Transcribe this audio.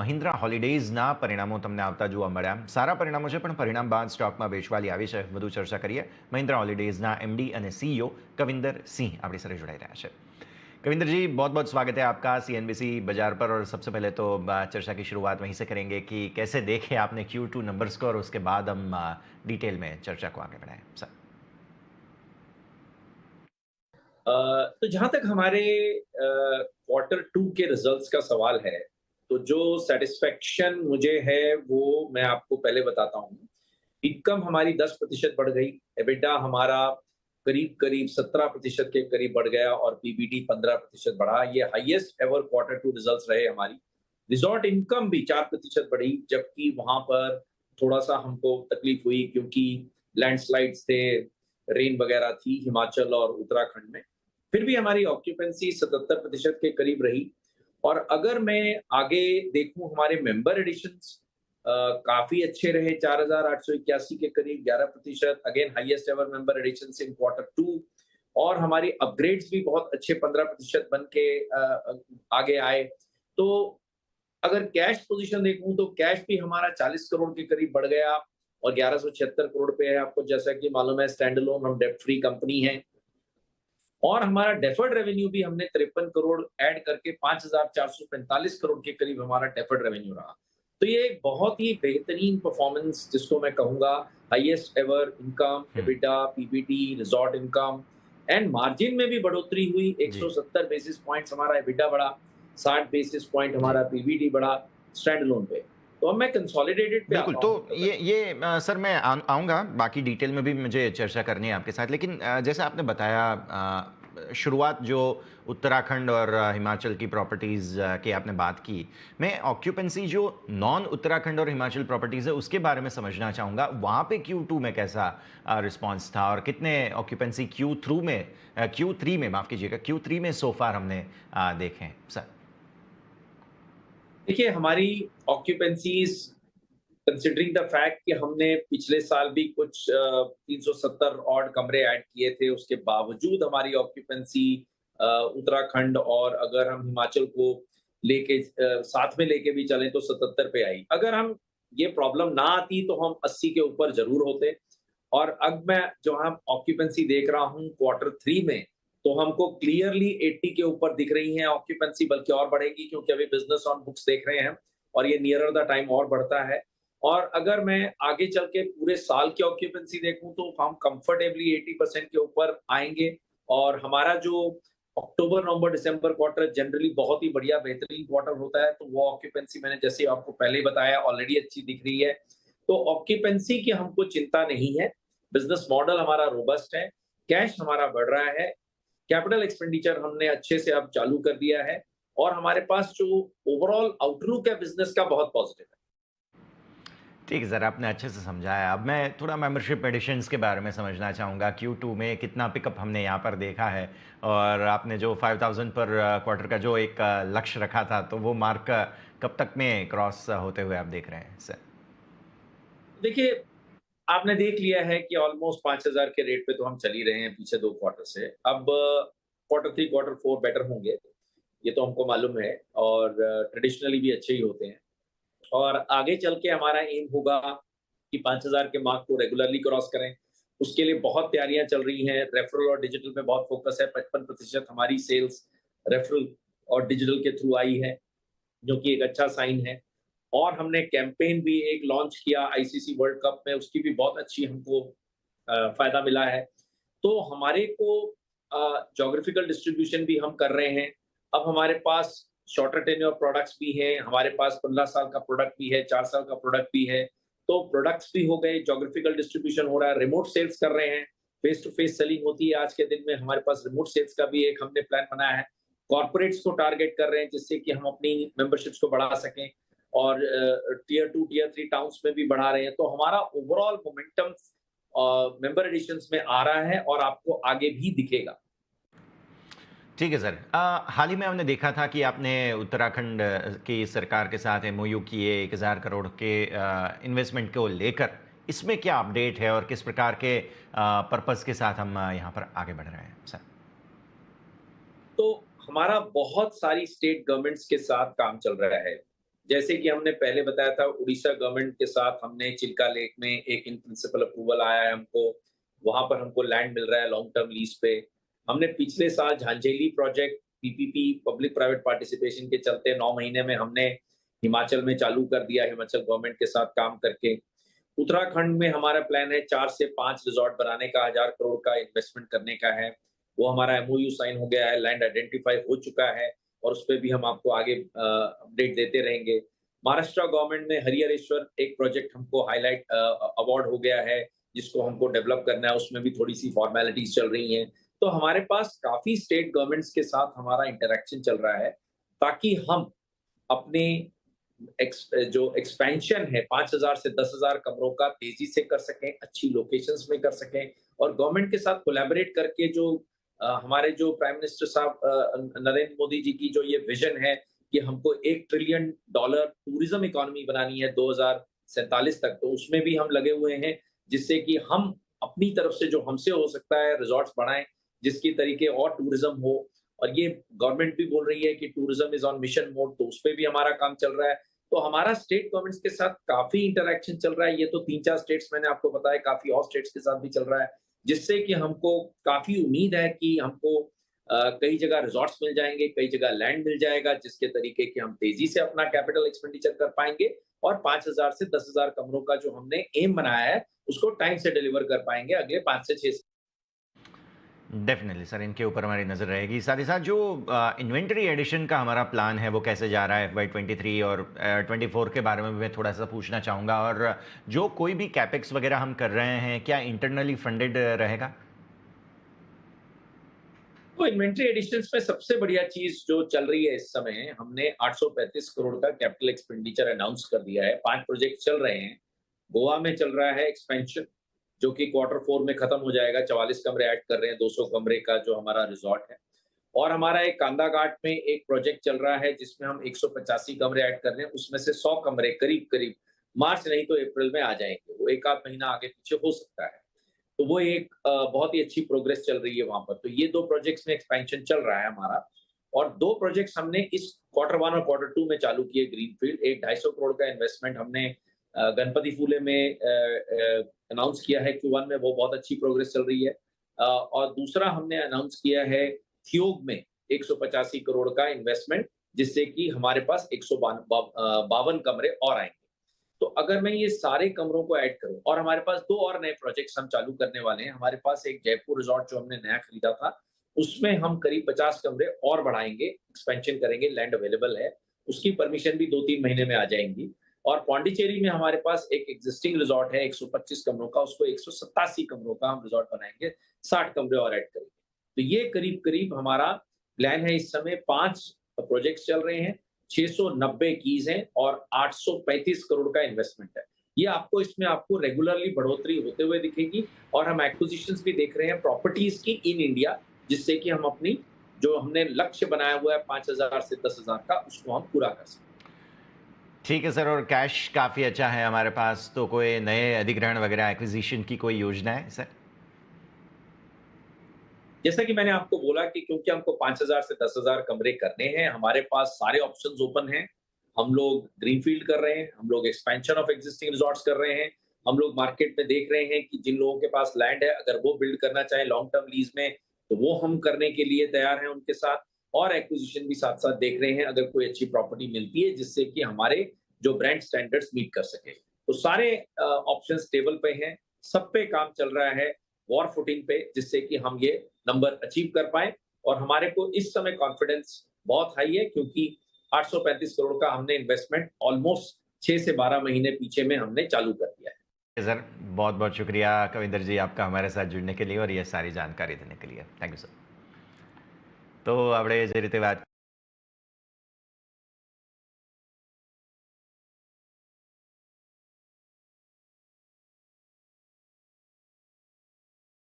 મહિન્દ્રા હોલિડેઝના પરિણામો તમને આવતા જોવા મળ્યા. સારા પરિણામો છે, પણ પરિણામ બાદ સ્ટોકમાં વેચવાલી આવી છે. વધુ ચર્ચા કરીએ. મહિન્દ્રા હોલિડેઝના एमडी અને सीईओ कविंदर सिंह अपनी साथ जुड़ाई रहा है. कविंदर जी, बहुत बहुत स्वागत है आपका सीएनबीसी बाजार पर। और सबसे पहले तो चर्चा की शुरुआत वहीं से करेंगे कि कैसे देखे आपने Q2 नंबर्स को, और उसके बाद हम डिटेल में चर्चा को आगे बढ़ाएं सर. तो जहाँ तक हमारे क्वार्टर 2 के रिजल्ट्स का सवाल है, तो जो सैटिस्फैक्शन मुझे है वो मैं आपको पहले बताता हूँ। इनकम हमारी 10% बढ़ गई, एबिटा हमारा करीब-करीब 17% के करीब बढ़ गया और पीबीटी 15% बढ़ा। ये हाईएस्ट एवर क्वार्टर 2 रिजल्ट्स रहे हमारी। रिज़ॉर्ट इनकम भी 4% बढ़ी, जबकि वहाँ पर थोड़ा-सा हमको तकलीफ हुई क्योंकि लैंडस्लाइड्स थे, रेन वगैरह थी हिमाचल और उत्तराखंड में। फिर भी हमारी ऑक्यूपेंसी 77% के करीब रही। और अगर मैं आगे देखूं, हमारे मेंबर एडिशंस काफी अच्छे रहे, 4881 के करीब 11%, again highest ever member additions in quarter 2। और हमारी अपग्रेड्स भी बहुत अच्छे 15% बन के आगे आए। तो अगर कैश पोजीशन देखूं तो कैश भी हमारा 40 करोड़ के करीब बढ़ गया और 1176 करोड़ पे है। आपको जैसा कि मालूम है, स्टैंड अलोन हम डेट फ्री कंपनी है। और हमारा डेफर्ड रेवेन्यू भी हमने 53 करोड़ ऐड करके 5445 करोड़ के करीब हमारा डेफर्ड रेवेन्यू रहा। तो ये एक बहुत ही बेहतरीन परफॉर्मेंस, जिसको मैं कहूंगा highest ever income, EBITDA, PBT, resort income and margin में भी बढ़ोतरी हुई। 170 बेसिस पॉइंट्स हमारा एबिटा बढ़ा, 60 बेसिस पॉइंट हमारा पीबीटी बढ़ा स्टैंड अलोन पे। तो अब मैं कंसोलिडेटेड पे बिल्कुल. आता तो हूं। ये सर मैं आऊँगा, बाकी डिटेल में भी मुझे चर्चा करनी है आपके साथ. लेकिन जैसे आपने बताया, शुरुआत जो उत्तराखंड और हिमाचल की प्रॉपर्टीज़ की आपने बात की, मैं ऑक्यूपेंसी जो नॉन उत्तराखंड और हिमाचल प्रॉपर्टीज़ है उसके बारे में समझना चाहूँगा. वहाँ पे Q2 में कैसा रिस्पॉन्स था, और कितने ऑक्यूपेंसी Q3 में माफ़ कीजिएगा, Q3 में सो फार हमने देखे हैं सर. देखिए, हमारी ऑक्यूपेंसीज कंसिडरिंग द फैक्ट कि हमने पिछले साल भी कुछ 370 ऑड कमरे ऐड किए थे, उसके बावजूद हमारी ऑक्यूपेंसी उत्तराखंड और अगर हम हिमाचल को लेके साथ में लेके भी चलें तो 77 पे आई। अगर हम ये प्रॉब्लम ना आती तो हम 80 के ऊपर जरूर होते। और अब मैं जो हम ऑक्यूपेंसी देख रहा हूँ क्वार्टर 3 में, तो हमको क्लियरली 80 के ऊपर दिख रही है ऑक्यूपेंसी, बल्कि और बढ़ेगी क्योंकि अभी बिजनेस ऑन बुक्स देख रहे हैं और ये नियरर द टाइम और बढ़ता है। और अगर मैं आगे चल के पूरे साल की ऑक्यूपेंसी देखूं तो हम कंफर्टेबली 80% के ऊपर आएंगे। और हमारा जो अक्टूबर, नवंबर, दिसंबर क्वार्टर जनरली बहुत ही बढ़िया बेहतरीन क्वार्टर होता है, तो वो ऑक्यूपेंसी मैंने जैसे आपको पहले ही बताया ऑलरेडी अच्छी दिख रही है। तो ऑक्यूपेंसी की हमको चिंता नहीं है। बिजनेस मॉडल हमारा रोबस्ट है, कैश हमारा बढ़ रहा है, कैपिटल एक्सपेंडिचर हमने अच्छे से अब चालू कर दिया है और हमारे पास जो ओवरऑल आउटलुक है बिजनेस का बहुत पॉजिटिव है। ठीक है सर, आपने अच्छे से समझाया. अब मैं थोड़ा मेंबरशिप एडिशंस के बारे में समझना चाहूँगा. Q2 में कितना पिकअप हमने यहाँ पर देखा है, और आपने जो 5000 पर क्वार्टर का जो एक लक्ष्य रखा था, तो वो मार्क कब तक में क्रॉस होते हुए आप देख रहे हैं सर? देखिए, आपने देख लिया है कि ऑलमोस्ट 5000 के रेट पे तो हम चल ही रहे हैं पीछे 2 क्वार्टर से। अब क्वार्टर 3, क्वार्टर 4 बेटर होंगे, ये तो हमको मालूम है और ट्रेडिशनली भी अच्छे ही होते हैं। और आगे चल के हमारा एम होगा कि 5000 के मार्क को रेगुलरली क्रॉस करें। उसके लिए बहुत तैयारियां चल रही हैं। रेफरल और डिजिटल पे बहुत फोकस है। 55% हमारी सेल्स रेफरल और डिजिटल के थ्रू आई है, जो कि एक अच्छा साइन है। और हमने कैंपेन भी एक लॉन्च किया आईसीसी वर्ल्ड कप में, उसकी भी बहुत अच्छी हमको फायदा मिला है। तो हमारे को ज्योग्राफिकल डिस्ट्रीब्यूशन भी हम कर रहे हैं। अब हमारे पास शॉर्टर टेन्योर प्रोडक्ट्स भी हैं, हमारे पास 15 साल का प्रोडक्ट भी है, 4 साल का प्रोडक्ट भी है। तो प्रोडक्ट्स भी हो गए, ज्योग्राफिकल डिस्ट्रीब्यूशन हो रहा है, रिमोट सेल्स कर रहे हैं, फेस टू फेस सेलिंग होती है आज के दिन में। हमारे पास रिमोट सेल्स का भी एक हमने प्लान बनाया है। कॉर्पोरेट्स को टारगेट कर रहे हैं जिससे कि हम अपनी मेंबरशिप्स को बढ़ा सकें और टियर 2, टियर 3 टाउन्स में भी बढ़ा रहे हैं। तो हमारा ओवरऑल मोमेंटम मेंबर एडिशंस में आ रहा है और आपको आगे भी दिखेगा। ठीक है सर. हाल ही में हमने देखा था कि आपने उत्तराखंड की सरकार के साथ एमओयू किए 1000 करोड़ के इन्वेस्टमेंट को लेकर. इसमें क्या अपडेट है, और किस प्रकार के पर्पस के साथ हम यहाँ पर आगे बढ़ रहे हैं सर? तो हमारा बहुत सारी स्टेट गवर्नमेंट्स के साथ काम चल रहा है। जैसे कि हमने पहले बताया था, उड़ीसा गवर्नमेंट के साथ हमने चिल्का लेक में एक इन प्रिंसिपल अप्रूवल आया है हमको, वहाँ पर हमको लैंड मिल रहा है लॉन्ग टर्म लीज़ पे। हमने पिछले साल Jhanjheli project PPP public private participation के चलते 9 महीने में हमने हिमाचल में चालू कर दिया, हिमाचल गवर्नमेंट के साथ काम करके। उत्तराखंड में हमारा प्लान है 4 से 5 रिज़ॉर्ट बनाने का, 1000 करोड़ का इन्वेस्टमेंट करने का है। वो हमारा एमओयू साइन हो गया है, लैंड आइडेंटिफाई हो चुका है और उसपे भी हम आपको आगे अपडेट देते रहेंगे। महाराष्ट्र गवर्नमेंट में हरिहरेश्वर एक प्रोजेक्ट हमको हाइलाइट अवार्ड हो गया है, जिसको हमको डेवलप करना है, उसमें भी थोड़ी-सी फॉर्मेलिटीज़ चल रही हैं। तो हमारे पास काफ़ी स्टेट गवर्नमेंट्स के साथ हमारा इंटरैक्शन चल रहा है, ताकि हम अपने जो एक्सपेंशन है 5,000 से 10,000 कमरों का तेज़ी से कर सकें, अच्छी लोकेशंस में कर सकें और गवर्नमेंट के साथ कोलैबोरेट करके जो हमारे जो प्राइम मिनिस्टर साहब नरेंद्र मोदी जी की जो ये विज़न है कि हमको $1 ट्रिलियन टूरिज़्म इकोनॉमी बनानी है 2047 तक, तो उसमें भी हम लगे हुए हैं, जिससे कि हम अपनी तरफ से जो हमसे हो सकता है रिज़ॉर्ट्स बढ़ाएँ, जिसके तरीके और टूरिज़्म हो और ये गवर्नमेंट भी बोल रही है कि tourism is on mission mode, तो उसपे भी हमारा काम चल रहा है। तो हमारा स्टेट गवर्नमेंट्स के साथ काफ़ी इंटरैक्शन चल रहा है। ये तो 3-4 स्टेट्स मैंने आपको बताया, काफ़ी और स्टेट्स के साथ भी चल रहा है, जिससे कि हमको काफ़ी उम्मीद है कि हमको कई जगह रिज़ॉर्ट्स मिल जाएँगे, कई जगह लैंड मिल जाएगा, जिसके तरीके कि हम तेज़ी से अपना कैपिटल एक्सपेंडिचर कर पाएँगे और 5,000 से 10,000 कमरों का जो हमने एम बनाया है, उसको टाइम से डिलीवर कर पाएँगे अगले 5 से 6 डेफ़िनेटली सर, इनके ऊपर हमारी नज़र रहेगी। साथ ही साथ जो इन्वेंटरी एडिशन का हमारा प्लान है, वो कैसे जा रहा है FY 23 और 24 के बारे में भी मैं थोड़ा-सा पूछना चाहूँगा और जो कोई भी कैपेक्स वगैरह हम कर रहे हैं, क्या इंटरनली फंडेड रहेगा? तो इन्वेंटरी एडिशंस में सबसे बढ़िया चीज़ जो चल रही है इस समय, हमने 835 करोड़ का कैपिटल एक्सपेंडिचर अनाउंस कर दिया है। 5 प्रोजेक्ट चल रहे हैं। गोवा में चल रहा है एक्सपेंशन, जो कि क्वार्टर 4 में खत्म हो जाएगा। 44 कमरे ऐड कर रहे हैं, 200 कमरे का जो हमारा रिज़ॉर्ट है। और हमारा एक कांदा घाट में एक प्रोजेक्ट चल रहा है, जिसमें हम 185 कमरे ऐड कर रहे हैं। उसमें से 100 कमरे करीब-करीब मार्च नहीं तो अप्रैल में आ जाएँगे। वो 1 आध महीना आगे-पीछे हो सकता है। तो वो एक बहुत ही अच्छी प्रोग्रेस चल रही है वहाँ पर। तो ये 2 प्रोजेक्ट्स में एक्सपेंशन चल रहा है हमारा और 2 प्रोजेक्ट्स हमने इस क्वार्टर 1 और क्वार्टर 2 में चालू किए ग्रीनफील्ड। एक 250 करोड़ का इन्वेस्टमेंट हमने गणपति फूले में अनाउंस किया है Q1 में, वो बहुत अच्छी प्रोग्रेस चल रही है। और दूसरा हमने अनाउंस किया है थियोग में 185 करोड़ का इन्वेस्टमेंट, जिससे कि हमारे पास 52 कमरे और आएँगे। तो अगर मैं ये सारे कमरों को ऐड करूँ और हमारे पास 2 और नए प्रोजेक्ट्स हम चालू करने वाले हैं। हमारे पास एक जयपुर रिज़ॉर्ट जो हमने नया खरीदा था, उसमें हम करीब 50 कमरे और बढ़ाएँगे, एक्सपेंशन करेंगे, लैंड अवेलेबल है। उसकी परमिशन भी 2-3 महीने में आ जाएँगी। और पौंडीचेरी में हमारे पास एक एक्जिस्टिंग रिज़ॉर्ट है 125 कमरों का, उसको 187 कमरों का हम रिज़ॉर्ट बनाएँगे, 60 कमरे और ऐड करेंगे। तो ये करीब-करीब हमारा प्लान है। इस समय 5 प्रोजेक्ट्स चल रहे हैं, 690 कीज़ हैं और 835 करोड़ का इन्वेस्टमेंट है। ये आपको इसमें आपको रेगुलरली बढ़ोतरी होते हुए दिखेगी और हम एक्विजिशंस भी देख रहे हैं प्रॉपर्टीज़ की इन इंडिया, जिससे कि हम अपनी जो हमने लक्ष्य बनाया हुआ है 5,000 से 10,000 का, उसको हम पूरा कर सकें। ठीक है सर और कैश काफ़ी अच्छा है हमारे पास, तो कोई नए अधिग्रहण वगैरह एक्विज़िशन की कोई योजना है सर? जैसा कि मैंने आपको बोला कि क्योंकि हमको 5,000 से 10,000 कमरे करने हैं, हमारे पास सारे ऑप्शंस ओपन हैं। हम लोग ग्रीनफील्ड कर रहे हैं, हम लोग एक्सपेंशन ऑफ एक्जिस्टिंग रिज़ॉर्ट्स कर रहे हैं, हम लोग मार्केट में देख रहे हैं कि जिन लोगों के पास लैंड है, अगर वो बिल्ड करना चाहें लॉन्ग टर्म लीज़ में, तो वो हम करने के लिए तैयार हैं उनके साथ और एक्विजिशन भी साथ-साथ देख रहे हैं, अगर कोई अच्छी प्रॉपर्टी मिलती है, जिससे कि हमारे जो ब्रांड स्टैंडर्ड्स मीट कर सकें। तो सारे ऑप्शंस टेबल पे हैं, सब पे काम चल रहा है वॉर फुटिंग पे, जिससे कि हम ये नंबर अचीव कर पाएँ और हमारे को इस समय कॉन्फिडेंस बहुत हाई है, क्योंकि 835 करोड़ का हमने इन्वेस्टमेंट ऑलमोस्ट 6 से 12 महीने पीछे में हमने चालू कर दिया है। सर, बहुत-बहुत शुक्रिया कविंदर जी आपका हमारे साथ जुड़ने के लिए और ये सारी जानकारी देने के लिए। Thank you sir. तो આપણે જે રીતે વાત